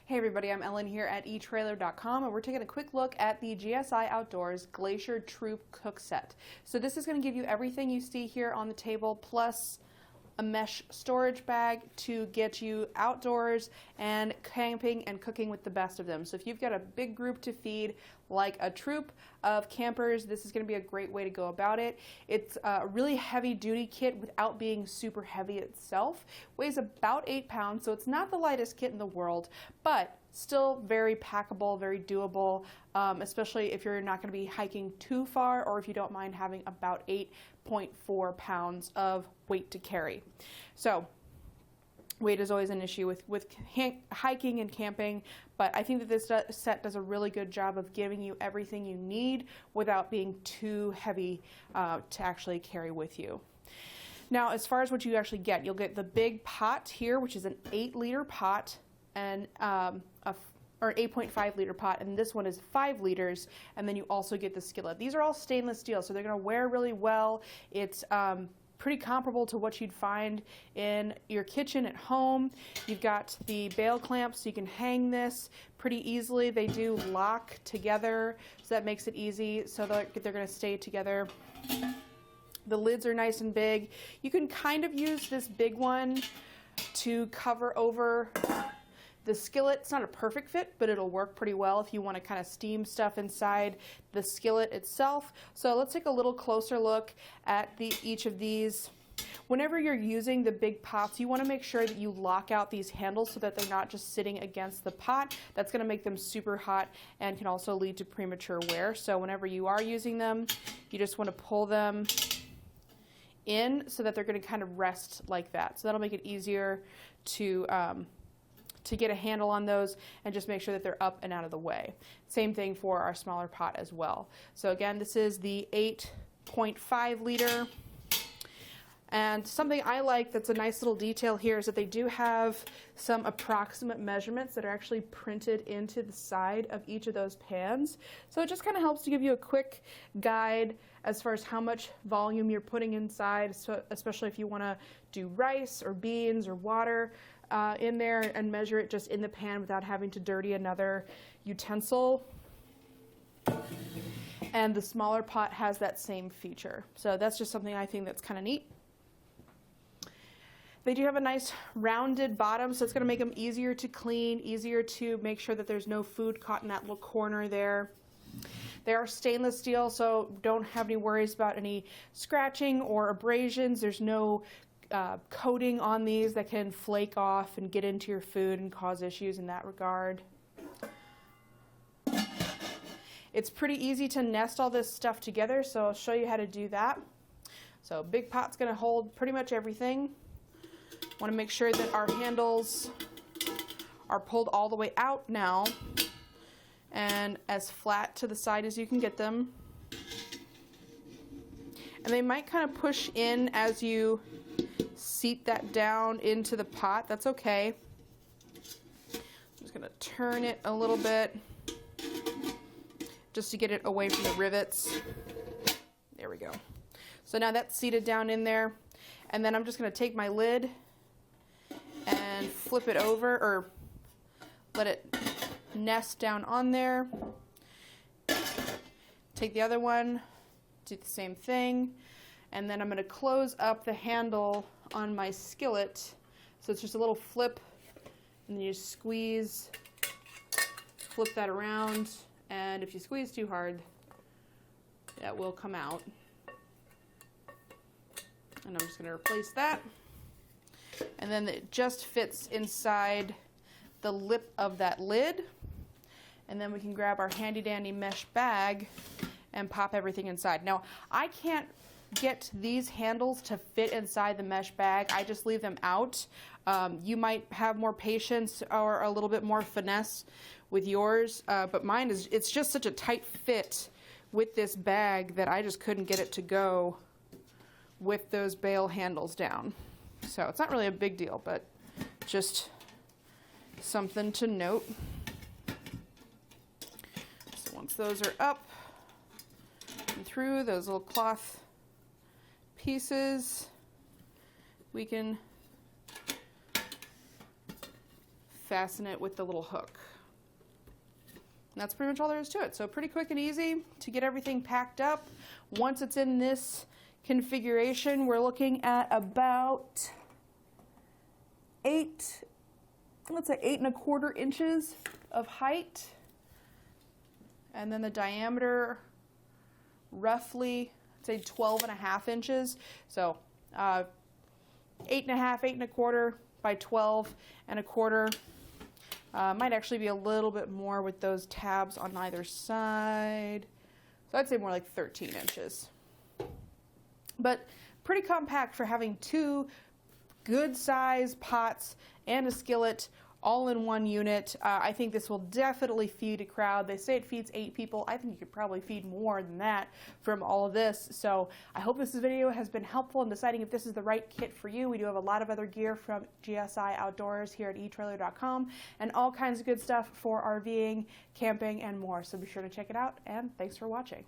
Hey everybody, I'm Ellen here at etrailer.com, and we're taking a quick look at the GSI Outdoors Glacier Troupe Cook Set. So this is going to give you everything you see here on the table, plus a mesh storage bag to get you outdoors and camping and cooking with the best of them. So if you've got a big group to feed, like a troop of campers, this is going to be a great way to go about it. It's a really heavy duty kit without being super heavy itself. Weighs about 8 pounds, so it's not the lightest kit in the world, but still very packable, very doable, especially if you're not going to be hiking too far, or if you don't mind having about 8.4 pounds of weight to carry. So weight is always an issue with hiking and camping, but I think that this set does a really good job of giving you everything you need without being too heavy to actually carry with you. Now, as far as what you actually get, you'll get the big pot here, which is an 8-liter pot, and or 8.5 liter pot, and this one is 5 liters, and then you also get the skillet. These are all stainless steel, so they're going to wear really well. It's pretty comparable to what you'd find in your kitchen at home. You've got the Bale clamps, so you can hang this pretty easily. They do lock together, so that makes it easy, so they're going to stay together. The lids are nice and big. You can kind of use this big one to cover over the skillet. It's not a perfect fit, but it'll work pretty well if you want to kind of steam stuff inside the skillet itself. So let's take a little closer look at each of these. Whenever you're using the big pots, you want to make sure that you lock out these handles so that they're not just sitting against the pot. That's going to make them super hot and can also lead to premature wear. So whenever you are using them, you just want to pull them in so that they're going to kind of rest like that. So that'll make it easier to get a handle on those, and just make sure that they're up and out of the way. Same thing for our smaller pot as well. So again, this is the 8.5 liter. And something I like that's a nice little detail here is that they do have some approximate measurements that are actually printed into the side of each of those pans. So it just kind of helps to give you a quick guide as far as how much volume you're putting inside, so especially if you want to do rice or beans or water in there, and measure it just in the pan without having to dirty another utensil. And the smaller pot has that same feature. So that's just something I think that's kind of neat. They do have a nice rounded bottom, so it's going to make them easier to clean, easier to make sure that there's no food caught in that little corner there. They are stainless steel, so don't have any worries about any scratching or abrasions. There's no coating on these that can flake off and get into your food and cause issues in that regard. It's pretty easy to nest all this stuff together, so I'll show you how to do that. So big pot's going to hold pretty much everything. Want to make sure that our handles are pulled all the way out now and as flat to the side as you can get them. And they might kind of push in as you seat that down into the pot. That's okay. I'm just going to turn it a little bit just to get it away from the rivets. There we go. So now that's seated down in there. And then I'm just going to take my lid and flip it over, or let it nest down on there. Take the other one, do the same thing, and then I'm going to close up the handle on my skillet. So it's just a little flip, and then you just squeeze, flip that around, and if you squeeze too hard, that will come out. And I'm just going to replace that. And then it just fits inside the lip of that lid. And then we can grab our handy dandy mesh bag and pop everything inside. Now, I can't get these handles to fit inside the mesh bag. I just leave them out. You might have more patience or a little bit more finesse with yours, but mine is, it's just such a tight fit with this bag that I just couldn't get it to go with those Bale handles down. So it's not really a big deal, but just something to note. So once those are up and through those little cloth pieces, we can fasten it with the little hook. And that's pretty much all there is to it. So pretty quick and easy to get everything packed up. Once it's in this configuration, we're looking at about 8 1/4 inches of height. And then the diameter, roughly, I'd say 12.5 inches. So 8.5, 8 1/4 by 12 1/4. Might actually be a little bit more with those tabs on either side. So I'd say more like 13 inches. But pretty compact for having 2 good size pots and a skillet all in one unit. I think this will definitely feed a crowd. They say it feeds 8 people. I think you could probably feed more than that from all of this. So I hope this video has been helpful in deciding if this is the right kit for you. We do have a lot of other gear from GSI Outdoors here at etrailer.com and all kinds of good stuff for RVing, camping, and more. So be sure to check it out, and thanks for watching.